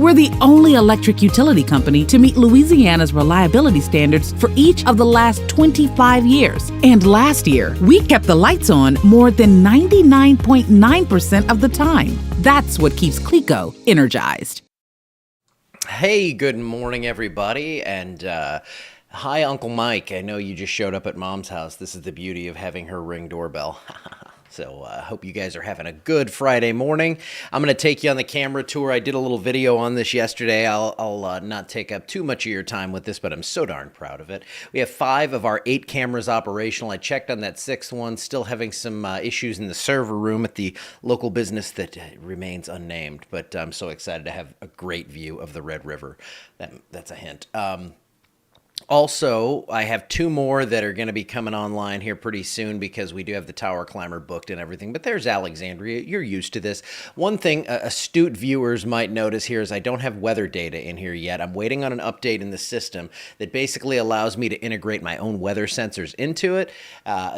We're the only electric utility company to meet Louisiana's reliability standards for each of the last 25 years. And last year, we kept the lights on more than 99.9% of the time. That's what keeps CLECO energized. Hey, good morning, everybody, and hi, Uncle Mike. I know you just showed up at Mom's house. This is the beauty of having her ring doorbell. So I hope you guys are having a good Friday morning. I'm going to take you on the camera tour. I did a little video on this yesterday. I'll not take up too much of your time with this, but I'm so darn proud of it. We have 5 of our 8 cameras operational. I checked on that 6th one, still having some issues in the server room at the local business that remains unnamed, but I'm so excited to have a great view of the Red River. That's a hint. Also, I have 2 more that are going to be coming online here pretty soon because we do have the Tower Climber booked and everything. But there's Alexandria. You're used to this. One thing astute viewers might notice here is I don't have weather data in here yet. I'm waiting on an update in the system that basically allows me to integrate my own weather sensors into it.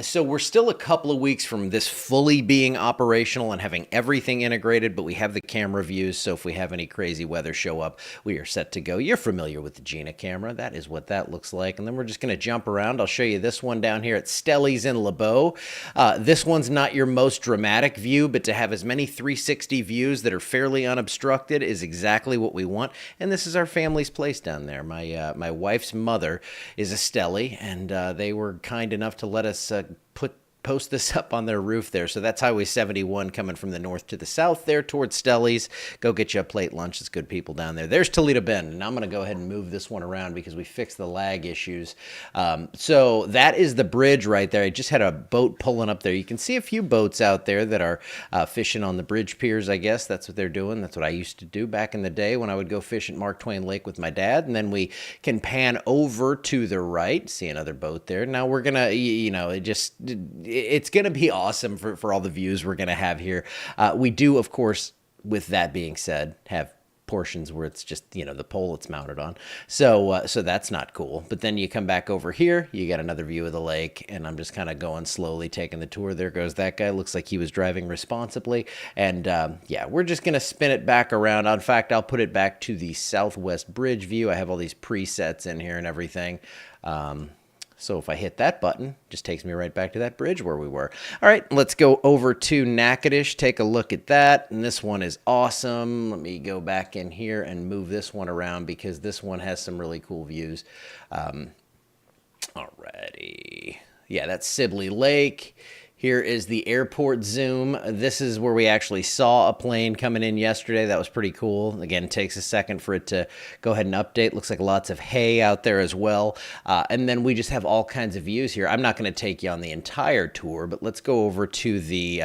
So we're still a couple of weeks from this fully being operational and having everything integrated, but we have the camera views. So if we have any crazy weather show up, we are set to go. You're familiar with the Gina camera. That is what that looks like. And then we're just going to jump around. I'll show you this one down here at Stellies in LeBeau. This one's not your most dramatic view, but to have as many 360 views that are fairly unobstructed is exactly what we want. And this is our family's place down there. My wife's mother is a Stelly, and they were kind enough to let us post this up on their roof there. So that's Highway 71 coming from the north to the south there towards Stellies. Go get you a plate lunch. It's good people down there. There's Toledo Bend, and I'm going to go ahead and move this one around because we fixed the lag issues. So that is the bridge right there. I just had a boat pulling up there. You can see a few boats out there that are fishing on the bridge piers, I guess. That's what they're doing. That's what I used to do back in the day when I would go fish at Mark Twain Lake with my dad. And then we can pan over to the right. See another boat there. Now we're going to, it's going to be awesome for all the views we're going to have here. We do, of course, with that being said, have portions where it's just, the pole it's mounted on. So that's not cool. But then you come back over here, you got another view of the lake, and I'm just kind of going slowly, taking the tour. There goes that guy. Looks like he was driving responsibly. And yeah, we're just going to spin it back around. In fact, I'll put it back to the Southwest Bridge view. I have all these presets in here and everything. So if I hit that button, it just takes me right back to that bridge where we were. All right, let's go over to Natchitoches, take a look at that. And this one is awesome. Let me go back in here and move this one around because this one has some really cool views. Alrighty. Yeah, that's Sibley Lake. Here is the airport zoom. This is where we actually saw a plane coming in yesterday. That was pretty cool. Again, it takes a second for it to go ahead and update. Looks like lots of hay out there as well. And then we just have all kinds of views here. I'm not going to take you on the entire tour, but let's go over to the,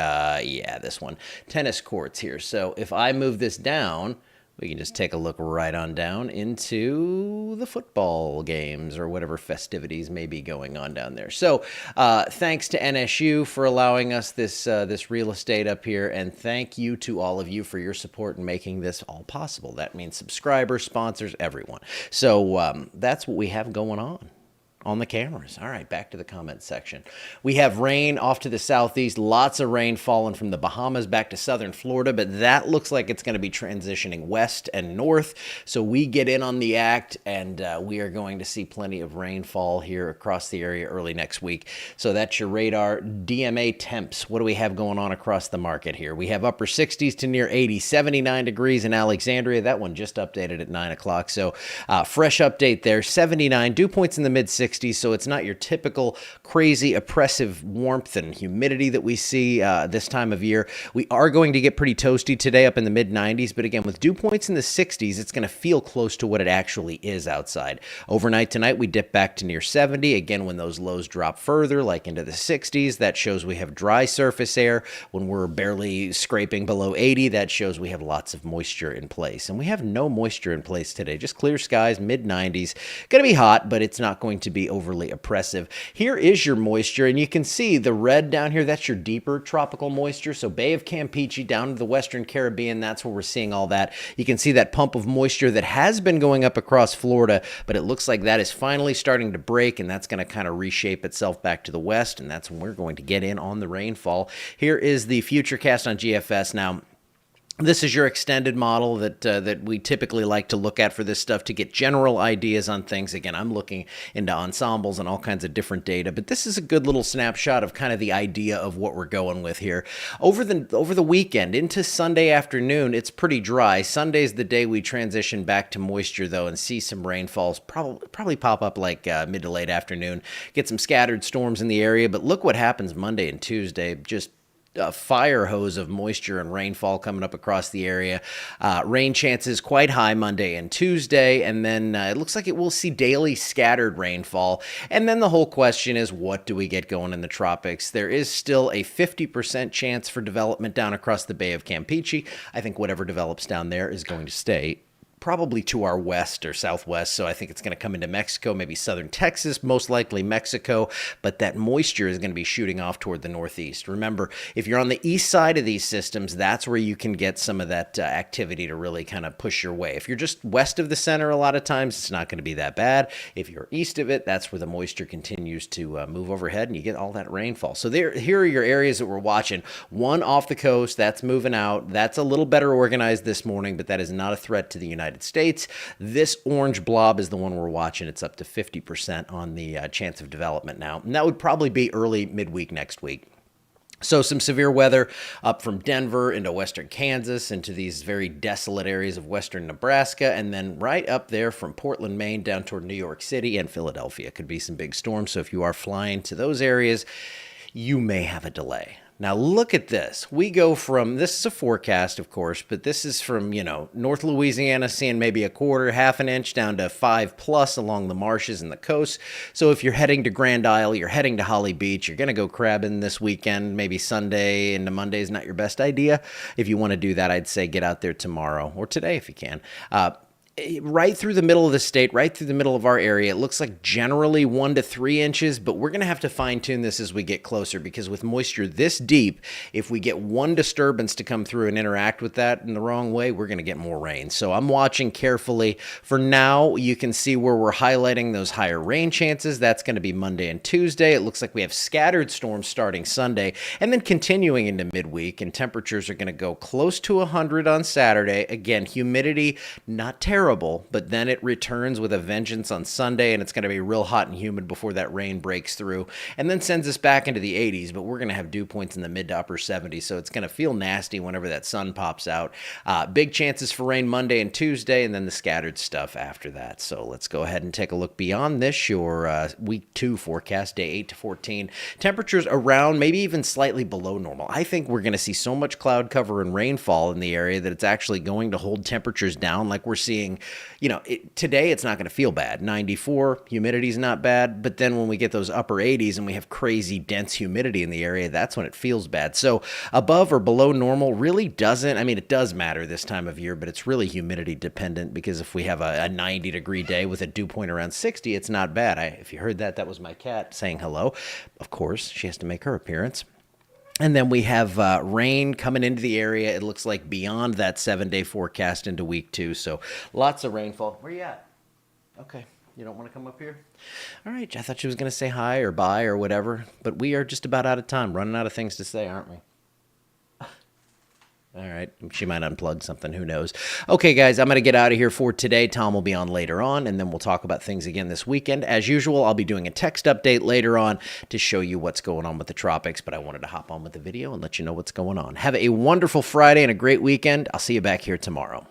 this one, tennis courts here. So if I move this down, we can just take a look right on down into the football games or whatever festivities may be going on down there. So thanks to NSU for allowing us this real estate up here, and thank you to all of you for your support in making this all possible. That means subscribers, sponsors, everyone. So that's what we have going on the cameras. All right, back to the comments section. We have rain off to the southeast, lots of rain falling from the Bahamas back to southern Florida, but that looks like it's going to be transitioning west and north. So we get in on the act, and we are going to see plenty of rainfall here across the area early next week. So that's your radar. DMA temps. What do we have going on across the market here? We have upper 60s to near 80, 79 degrees in Alexandria. That one just updated at 9 o'clock. So fresh update there. 79, dew points in the mid 60s. So it's not your typical crazy oppressive warmth and humidity that we see this time of year. We are going to get pretty toasty today up in the mid 90s, but again, with dew points in the 60s, it's going to feel close to what it actually is outside. Overnight tonight, we dip back to near 70. Again, when those lows drop further, like into the 60s, that shows we have dry surface air. When we're barely scraping below 80, that shows we have lots of moisture in place. And we have no moisture in place today, just clear skies, mid 90s. Going to be hot, but it's not going to be overly oppressive. Here is your moisture, and you can see the red down here, that's your deeper tropical moisture. So Bay of Campeche down to the Western Caribbean, that's where we're seeing all that. You can see that pump of moisture that has been going up across Florida, but it looks like that is finally starting to break, and that's going to kind of reshape itself back to the west, and that's when we're going to get in on the rainfall. Here is the Futurecast on GFS. Now, This is your extended model that we typically like to look at for this stuff to get general ideas on things. Again, I'm looking into ensembles and all kinds of different data, but this is a good little snapshot of kind of the idea of what we're going with here. Over the weekend into Sunday afternoon, it's pretty dry. Sunday's the day we transition back to moisture though and see some rainfalls probably pop up like mid to late afternoon. Get some scattered storms in the area, but look what happens Monday and Tuesday. Just a fire hose of moisture and rainfall coming up across the area. Rain chances quite high Monday and Tuesday, and then it looks like it will see daily scattered rainfall. And then the whole question is, what do we get going in the tropics? There is still a 50% chance for development down across the Bay of Campeche. I think whatever develops down there is going to stay probably to our west or southwest, so I think it's going to come into Mexico, maybe southern Texas, most likely Mexico, but that moisture is going to be shooting off toward the northeast. Remember, if you're on the east side of these systems, that's where you can get some of that activity to really kind of push your way. If you're just west of the center, a lot of times it's not going to be that bad. If you're east of it, that's where the moisture continues to move overhead and you get all that rainfall. So here are your areas that we're watching. One off the coast, that's moving out. That's a little better organized this morning, but that is not a threat to the United States. This orange blob is the one we're watching. It's up to 50% on the chance of development now. And that would probably be early midweek next week. So some severe weather up from Denver into western Kansas, into these very desolate areas of western Nebraska, and then right up there from Portland, Maine, down toward New York City and Philadelphia. Could be some big storms. So if you are flying to those areas, you may have a delay. Now look at this. We go from, this is a forecast, of course, but this is from, North Louisiana seeing maybe a quarter, half an inch down to 5+ along the marshes and the coast. So if you're heading to Grand Isle, you're heading to Holly Beach, you're going to go crabbing this weekend, maybe Sunday into Monday is not your best idea. If you want to do that, I'd say get out there tomorrow or today if you can. Right through the middle of the state, right through the middle of our area, it looks like generally 1 to 3 inches, but we're going to have to fine tune this as we get closer because with moisture this deep, if we get one disturbance to come through and interact with that in the wrong way, we're going to get more rain. So I'm watching carefully. For now, you can see where we're highlighting those higher rain chances. That's going to be Monday and Tuesday. It looks like we have scattered storms starting Sunday and then continuing into midweek, and temperatures are going to go close to 100 on Saturday. Again, humidity, not terrible, but then it returns with a vengeance on Sunday, and it's going to be real hot and humid before that rain breaks through, and then sends us back into the 80s, but we're going to have dew points in the mid to upper 70s, so it's going to feel nasty whenever that sun pops out. Big chances for rain Monday and Tuesday, and then the scattered stuff after that. So let's go ahead and take a look beyond this, your week 2 forecast, day 8 to 14. Temperatures around, maybe even slightly below normal. I think we're going to see so much cloud cover and rainfall in the area that it's actually going to hold temperatures down like we're seeing. Today it's not going to feel bad. 94, humidity's not bad, but then when we get those upper 80s and we have crazy dense humidity in the area, that's when it feels bad. So above or below normal really doesn't, it does matter this time of year, but it's really humidity dependent because if we have a 90-degree day with a dew point around 60, it's not bad. If you heard that, that was my cat saying hello. Of course, she has to make her appearance. And then we have rain coming into the area. It looks like beyond that 7-day forecast into week 2. So lots of rainfall. Where you at? Okay. You don't want to come up here? All right. I thought she was going to say hi or bye or whatever. But we are just about out of time. Running out of things to say, aren't we? All right. She might unplug something. Who knows? Okay, guys, I'm going to get out of here for today. Tom will be on later on, and then we'll talk about things again this weekend. As usual, I'll be doing a text update later on to show you what's going on with the tropics, but I wanted to hop on with the video and let you know what's going on. Have a wonderful Friday and a great weekend. I'll see you back here tomorrow.